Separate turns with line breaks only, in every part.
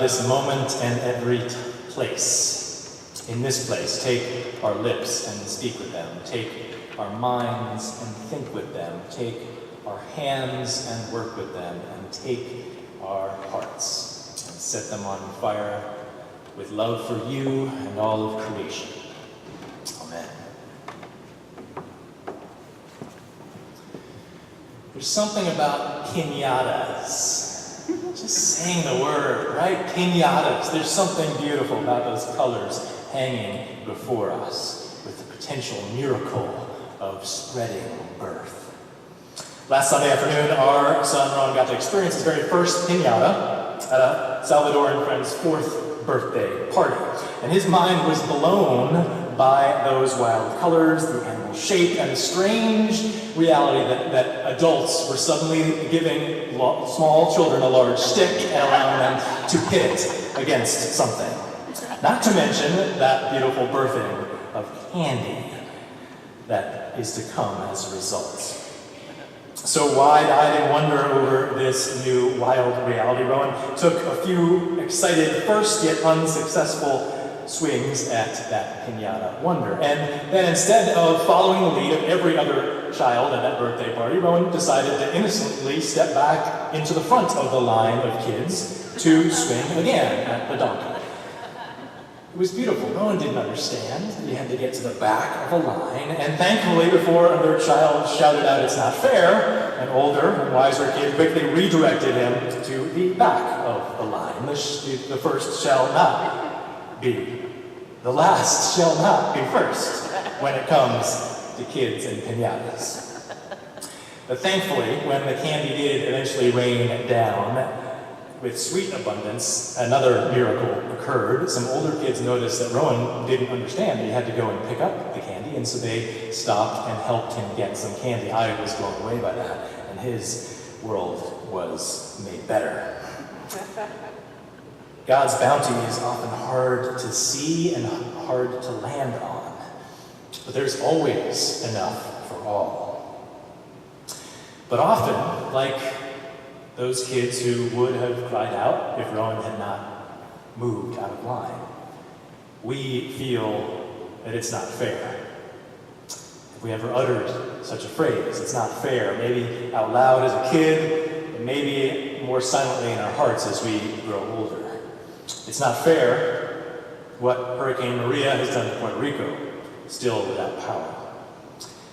this moment and every place. In this place, take our lips and speak with them. Take our minds and think with them. Take our hands and work with them. And take our hearts and set them on fire with love for you and all of creation. Amen. There's something about piñatas. Just saying the word, right? Piñatas. There's something beautiful about those colors hanging before us with the potential miracle of spreading birth. Last Sunday afternoon, our son Ron got to experience his very first piñata at a Salvadoran friend's 4th birthday party. And his mind was blown by those wild colors, the animal shape, and the strange reality that adults were suddenly giving small children a large stick and allowing them to hit it against something. Not to mention that beautiful birthing of candy that is to come as a result. So wide-eyed in wonder over this new wild reality, Rowan took a few excited, first yet unsuccessful swings at that piñata wonder. And then instead of following the lead of every other child at that birthday party, Rowan decided to innocently step back into the front of the line of kids to swing again at the donkey. It was beautiful. Rowan didn't understand. He had to get to the back of a line, and thankfully, before another child shouted out, "It's not fair," an older and wiser kid quickly redirected him to the back of the line. The first shall not be. The last shall not be first when it comes to kids and piñatas. But thankfully, when the candy did eventually rain down, with sweet abundance, another miracle occurred. Some older kids noticed that Rowan didn't understand. He had to go and pick up the candy, and so they stopped and helped him get some candy. I was blown away by that, and his world was made better. God's bounty is often hard to see and hard to land on, but there's always enough for all. But often, like those kids who would have cried out if Rowan had not moved out of line, we feel that it's not fair. Have we ever uttered such a phrase? It's not fair. Maybe out loud as a kid, and maybe more silently in our hearts as we grow older. It's not fair what Hurricane Maria has done to Puerto Rico, still without power.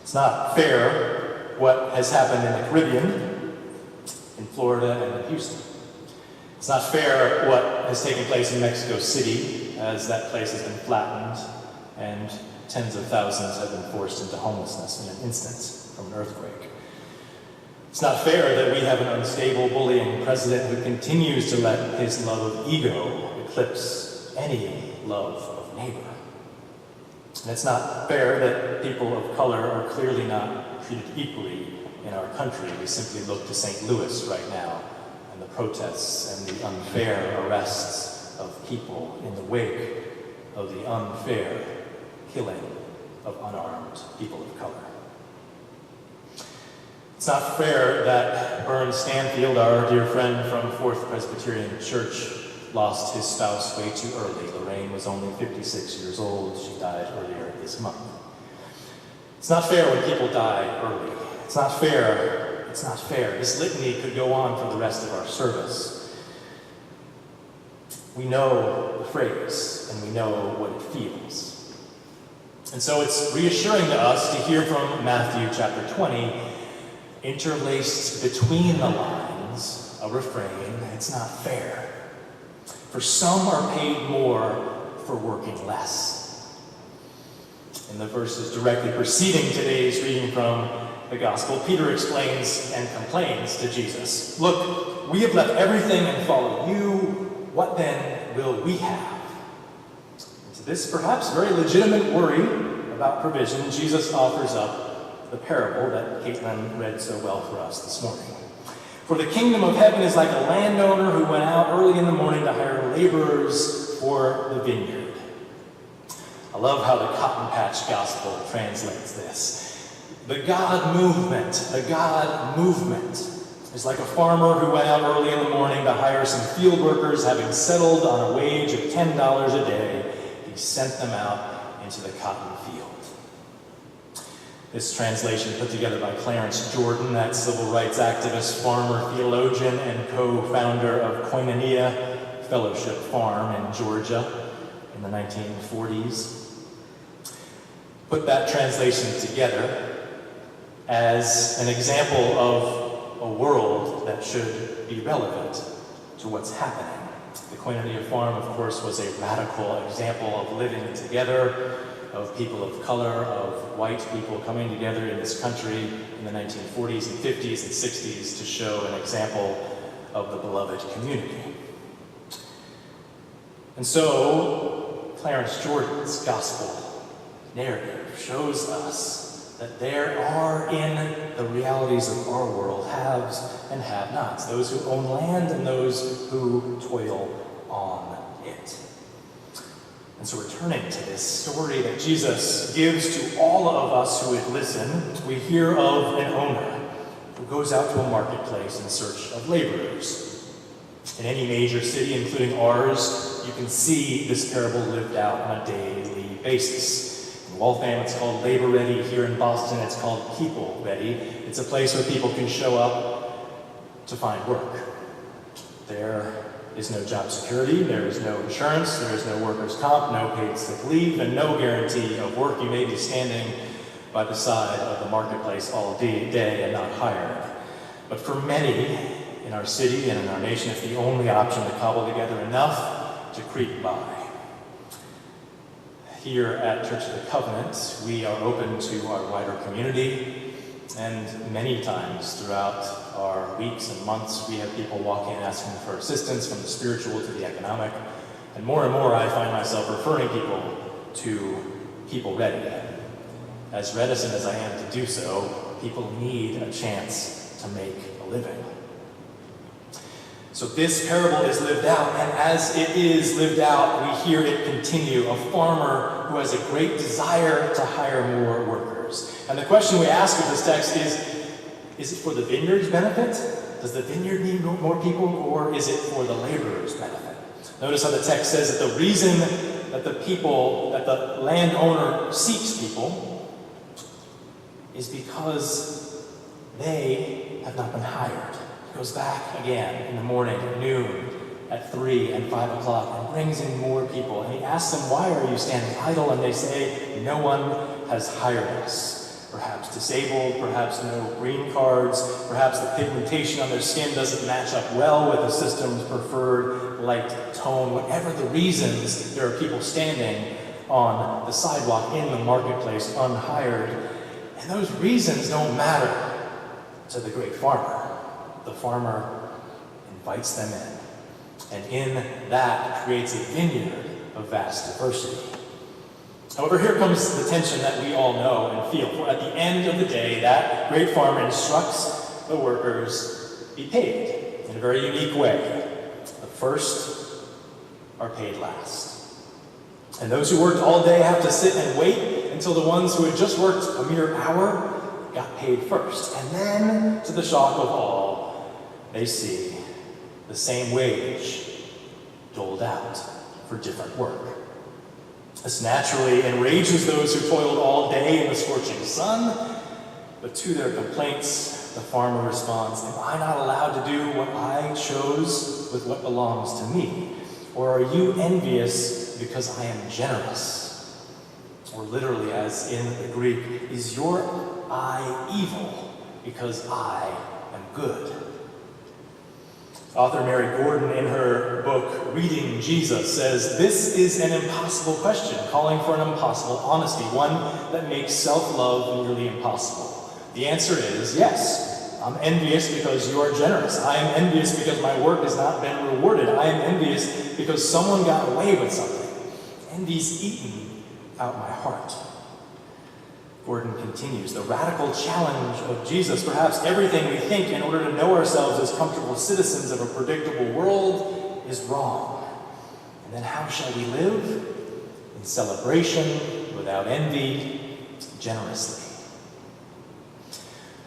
It's not fair what has happened in the Caribbean, in Florida and in Houston. It's not fair what has taken place in Mexico City, as that place has been flattened and tens of thousands have been forced into homelessness in an instant from an earthquake. It's not fair that we have an unstable, bullying president who continues to let his love of ego eclipse any love of neighbor. And it's not fair that people of color are clearly not treated equally in our country. We simply look to St. Louis right now and the protests and the unfair arrests of people in the wake of the unfair killing of unarmed people of color. It's not fair that Bern Stanfield, our dear friend from Fourth Presbyterian Church, lost his spouse way too early. Lorraine was only 56 years old. She died earlier this month. It's not fair when people die early. It's not fair. It's not fair. This litany could go on for the rest of our service. We know the phrase, and we know what it feels. And so it's reassuring to us to hear from Matthew chapter 20, interlaced between the lines, a refrain, it's not fair. For some are paid more for working less. In the verses directly preceding today's reading from the Gospel, Peter explains and complains to Jesus. Look, we have left everything and followed you. What then will we have? And to this perhaps very legitimate worry about provision, Jesus offers up the parable that Caitlin read so well for us this morning. For the kingdom of heaven is like a landowner who went out early in the morning to hire laborers for the vineyard. I love how the Cotton Patch Gospel translates this. The God movement is like a farmer who went out early in the morning to hire some field workers, having settled on a wage of $10 a day. He sent them out into the cotton field. This translation, put together by Clarence Jordan, that civil rights activist, farmer, theologian, and co-founder of Koinonia Fellowship Farm in Georgia in the 1940s, put that translation together as an example of a world that should be relevant to what's happening. The Koinonia Farm, of course, was a radical example of living together, of people of color, of white people coming together in this country in the 1940s and 50s and 60s to show an example of the beloved community. And so, Clarence Jordan's gospel narrative shows us that there are in the realities of our world haves and have-nots, those who own land and those who toil on it. And so returning to this story that Jesus gives to all of us who would listen, we hear of an owner who goes out to a marketplace in search of laborers. In any major city, including ours, you can see this parable lived out on a daily basis. In Waltham, it's called Labor Ready. Here in Boston, it's called People Ready. It's a place where people can show up to find work. There is no job security, there is no insurance, there is no workers' comp, no paid sick leave, and no guarantee of work. You may be standing by the side of the marketplace all day and not hired. But for many in our city and in our nation, it's the only option to cobble together enough to creep by. Here at Church of the Covenant, we are open to our wider community, and many times throughout our weeks and months, we have people walk in asking for assistance from the spiritual to the economic. And more I find myself referring people to People Ready. As reticent as I am to do so, people need a chance to make a living. So this parable is lived out, and as it is lived out, we hear it continue. A farmer who has a great desire to hire more workers. And the question we ask of this text is it for the vineyard's benefit? Does the vineyard need more people, or is it for the laborer's benefit? Notice how the text says that the reason that the landowner seeks people is because they have not been hired. He goes back again in the morning, at noon, at 3 and 5 o'clock, and brings in more people. And he asks them, why are you standing idle? And they say, no one has hired us. Perhaps disabled, perhaps no green cards, perhaps the pigmentation on their skin doesn't match up well with the system's preferred light tone. Whatever the reasons, there are people standing on the sidewalk in the marketplace unhired. And those reasons don't matter to the great farmer. The farmer invites them in, and in that creates a vineyard of vast diversity. However, here comes the tension that we all know and feel. For at the end of the day, that great farmer instructs the workers be paid in a very unique way. The first are paid last. And those who worked all day have to sit and wait until the ones who had just worked a mere hour got paid first. And then, to the shock of all, they see the same wage doled out for different work. This naturally enrages those who toiled all day in the scorching sun, but to their complaints, the farmer responds, am I not allowed to do what I chose with what belongs to me? Or are you envious because I am generous? Or literally, as in the Greek, is your eye evil because I am good? Author Mary Gordon, in her book, Reading Jesus, says, this is an impossible question, calling for an impossible honesty, one that makes self-love nearly impossible. The answer is yes. I'm envious because you are generous. I am envious because my work has not been rewarded. I am envious because someone got away with something. Envy's eaten out my heart. Gordon continues, the radical challenge of Jesus, perhaps everything we think in order to know ourselves as comfortable citizens of a predictable world, is wrong. And then how shall we live? In celebration, without envy, generously.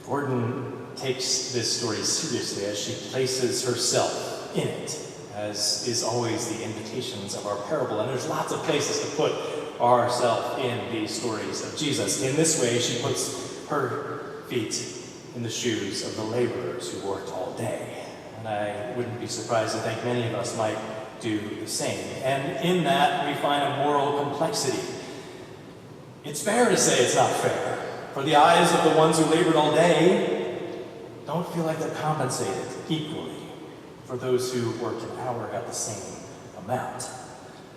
Gordon takes this story seriously as she places herself in it, as is always the invitations of our parable. And there's lots of places to put ourselves in these stories of Jesus. In this way, she puts her feet in the shoes of the laborers who worked all day. And I wouldn't be surprised to think many of us might do the same. And in that, we find a moral complexity. It's fair to say it's not fair, for the eyes of the ones who labored all day don't feel like they're compensated equally for those who worked an hour at the same amount.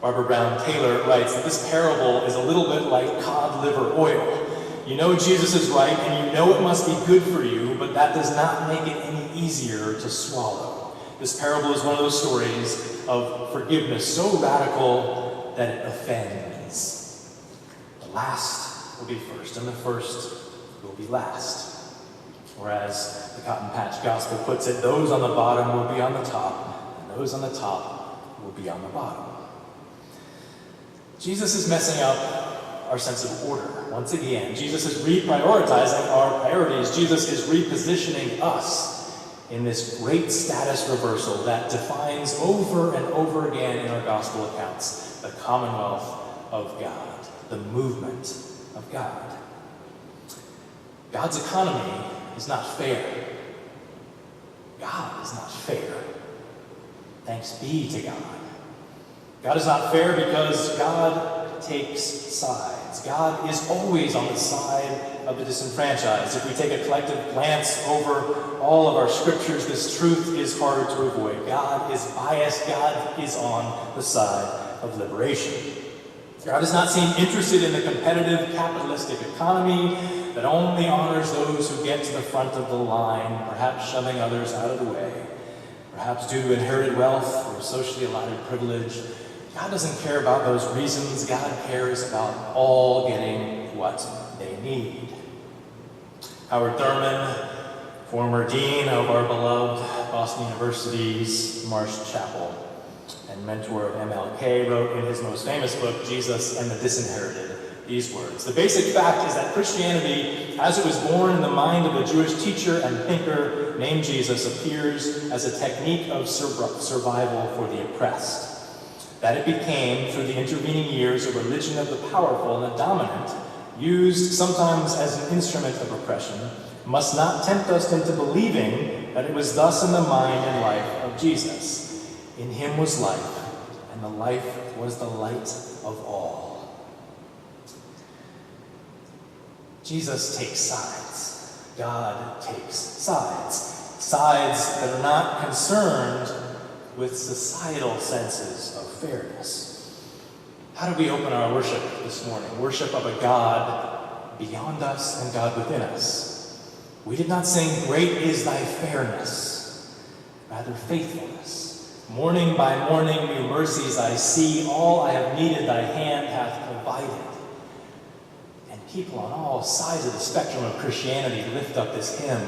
Barbara Brown Taylor writes that this parable is a little bit like cod liver oil. You know Jesus is right, and you know it must be good for you, but that does not make it any easier to swallow. This parable is one of those stories of forgiveness so radical that it offends. The last will be first, and the first will be last. Or as the Cotton Patch Gospel puts it, those on the bottom will be on the top, and those on the top will be on the bottom. Jesus is messing up our sense of order. Once again, Jesus is reprioritizing our priorities. Jesus is repositioning us in this great status reversal that defines over and over again in our gospel accounts the commonwealth of God, the movement of God. God's economy is not fair. God is not fair. Thanks be to God. God is not fair because God takes sides. God is always on the side of the disenfranchised. If we take a collective glance over all of our scriptures, this truth is harder to avoid. God is biased. God is on the side of liberation. God does not seem interested in the competitive capitalistic economy that only honors those who get to the front of the line, perhaps shoving others out of the way, perhaps due to inherited wealth or socially allotted privilege. God doesn't care about those reasons. God cares about all getting what they need. Howard Thurman, former dean of our beloved Boston University's Marsh Chapel and mentor of MLK, wrote in his most famous book, Jesus and the Disinherited, these words: "The basic fact is that Christianity, as it was born in the mind of a Jewish teacher and thinker named Jesus, appears as a technique of survival for the oppressed. That it became, through the intervening years, a religion of the powerful and the dominant, used sometimes as an instrument of oppression, must not tempt us into believing that it was thus in the mind and life of Jesus. In him was life, and the life was the light of all." Jesus takes sides. God takes sides. Sides that are not concerned with societal senses of fairness. How do we open our worship this morning? Worship of a God beyond us and God within us. We did not sing, "Great is thy fairness," rather faithfulness. "Morning by morning new mercies I see, all I have needed thy hand hath provided." And people on all sides of the spectrum of Christianity lift up this hymn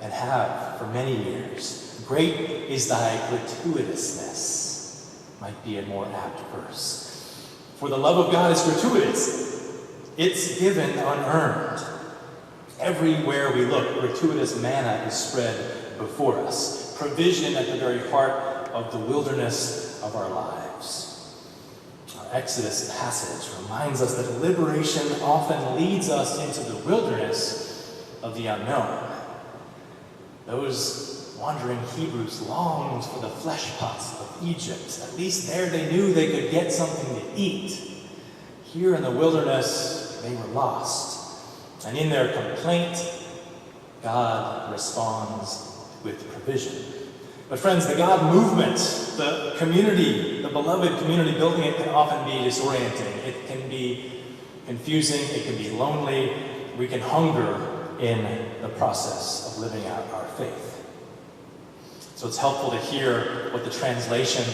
and have for many years. "Great is thy gratuitousness," might be a more apt verse. For the love of God is gratuitous. It's given unearned. Everywhere we look, gratuitous manna is spread before us. Provision at the very heart of the wilderness of our lives. Our Exodus passage reminds us that liberation often leads us into the wilderness of the unknown. Those wandering Hebrews longed for the flesh pots of Egypt. At least there they knew they could get something to eat. Here in the wilderness, they were lost. And in their complaint, God responds with provision. But friends, the God movement, the community, the beloved community building it can often be disorienting. It can be confusing. It can be lonely. We can hunger in the process of living out our faith. So it's helpful to hear what the translation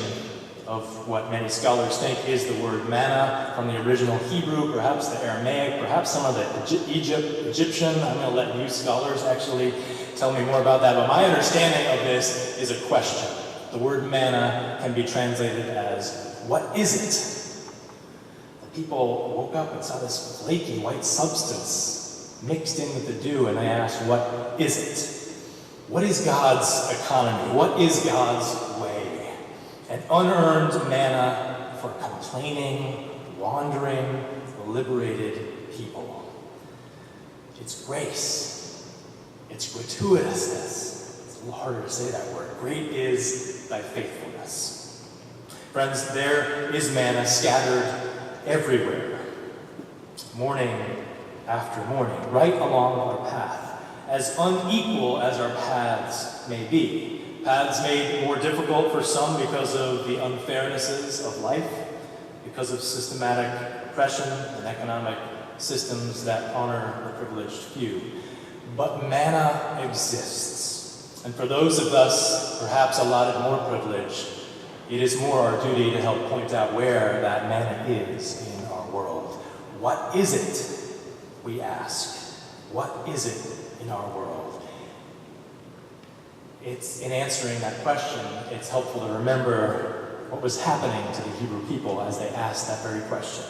of what many scholars think is the word manna from the original Hebrew, perhaps the Aramaic, perhaps some of the Egyptian. I'm going to let you scholars actually tell me more about that. But my understanding of this is a question. The word manna can be translated as, "What is it?" The people woke up and saw this flaky white substance mixed in with the dew, and they asked, "What is it?" What is God's economy? What is God's way? An unearned manna for complaining, wandering, liberated people. It's grace. It's gratuitousness. It's a little harder to say that word. Great is thy faithfulness. Friends, there is manna scattered everywhere, morning after morning, right along our path. As unequal as our paths may be. Paths made more difficult for some because of the unfairnesses of life, because of systematic oppression and economic systems that honor the privileged few. But manna exists. And for those of us perhaps allotted more privilege, it is more our duty to help point out where that manna is in our world. What is it, we ask? What is it in our world? In answering that question, it's helpful to remember what was happening to the Hebrew people as they asked that very question.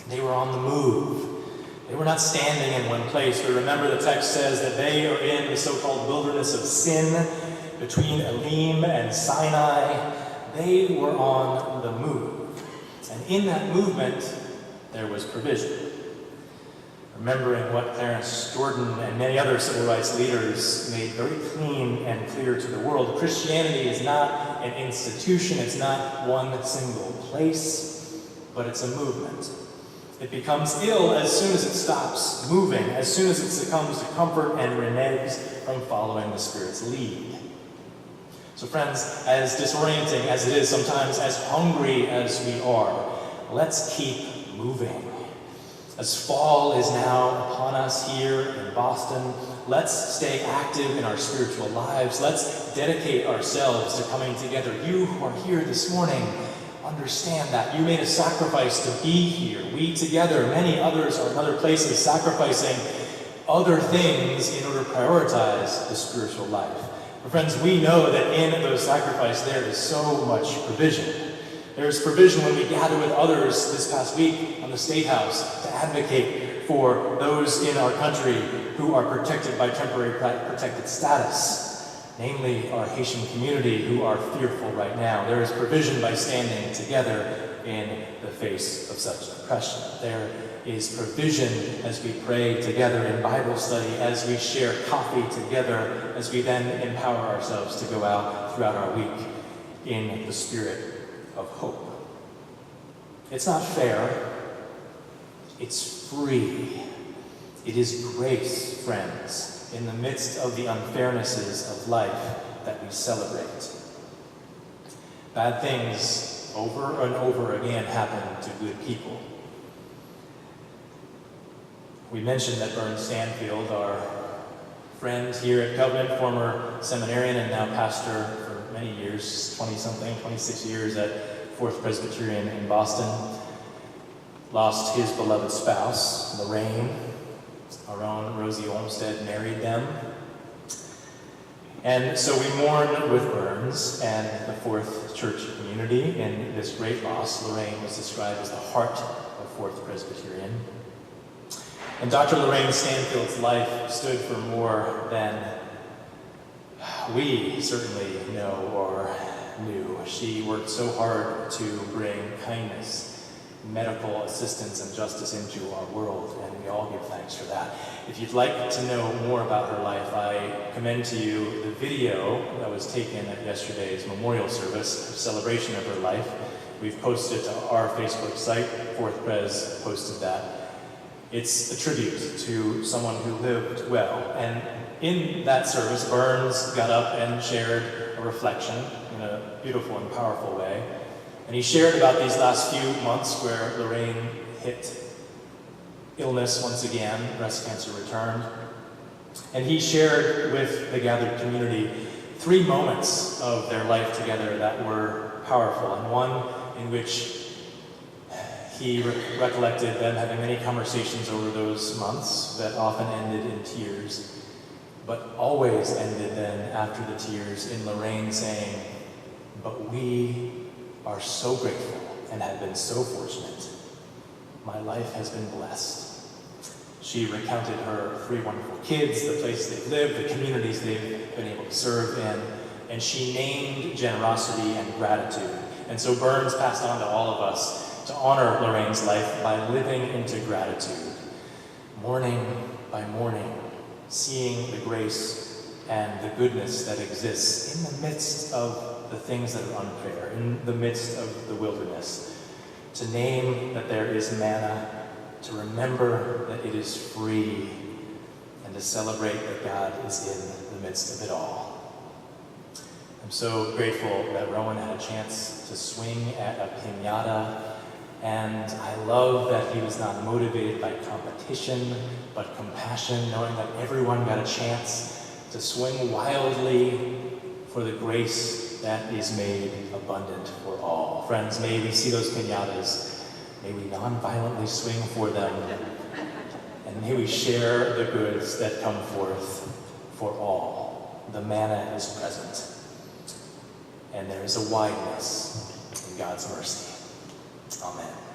They were on the move. They were not standing in one place. But remember, the text says that they are in the so-called wilderness of sin between Elim and Sinai. They were on the move. And in that movement, there was provision. Remembering what Clarence Jordan and many other civil rights leaders made very clean and clear to the world, Christianity is not an institution, it's not one single place, but it's a movement. It becomes ill as soon as it stops moving, as soon as it succumbs to comfort and reneges from following the Spirit's lead. So friends, as disorienting as it is sometimes, as hungry as we are, let's keep moving. As fall is now upon us here in Boston, let's stay active in our spiritual lives. Let's dedicate ourselves to coming together. You who are here this morning, understand that. You made a sacrifice to be here. We together, many others are in other places, sacrificing other things in order to prioritize the spiritual life. But friends, we know that in those sacrifices there is so much provision. There's provision when we gather with others this past week on the State House to advocate for those in our country who are protected by temporary protected status, namely our Haitian community who are fearful right now. There is provision by standing together in the face of such oppression. There is provision as we pray together in Bible study, as we share coffee together, as we then empower ourselves to go out throughout our week in the spirit of hope. It's not fair. It's free. It is grace, friends, in the midst of the unfairnesses of life that we celebrate. Bad things over and over again happen to good people. We mentioned that Vern Stanfield, our friend here at Covenant, former seminarian and now pastor for many years, 26 years at Fourth Presbyterian in Boston, lost his beloved spouse, Lorraine. Our own Rosie Olmsted married them. And so we mourn with Burns and the Fourth Church community in this great loss. Lorraine was described as the heart of Fourth Presbyterian. And Dr. Lorraine Stanfield's life stood for more than we certainly know or knew. She worked so hard to bring kindness, medical assistance, and justice into our world, and we all give thanks for that. If you'd like to know more about her life, I commend to you the video that was taken at yesterday's memorial service, a celebration of her life. We've posted it to our Facebook site. Fourth Pres posted that. It's a tribute to someone who lived well. And in that service, Burns got up and shared a reflection in a beautiful and powerful way. And he shared about these last few months where Lorraine hit illness once again, breast cancer returned. And he shared with the gathered community 3 moments of their life together that were powerful, and one in which he recollected them having many conversations over those months that often ended in tears, but always ended then after the tears in Lorraine saying, "But we are so grateful and have been so fortunate. My life has been blessed." She recounted her 3 wonderful kids, the place they've lived, the communities they've been able to serve in, and she named generosity and gratitude. And so Burns passed on to all of us to honor Lorraine's life by living into gratitude, morning by morning, seeing the grace and the goodness that exists in the midst of the things that are unfair, in the midst of the wilderness, to name that there is manna, to remember that it is free, and to celebrate that God is in the midst of it all. I'm so grateful that Rowan had a chance to swing at a piñata, and I love that he was not motivated by competition, but compassion, knowing that everyone got a chance to swing wildly for the grace that is made abundant for all. Friends, may we see those piñatas. May we non-violently swing for them, and may we share the goods that come forth for all. The manna is present, and there is a wideness in God's mercy. Amen.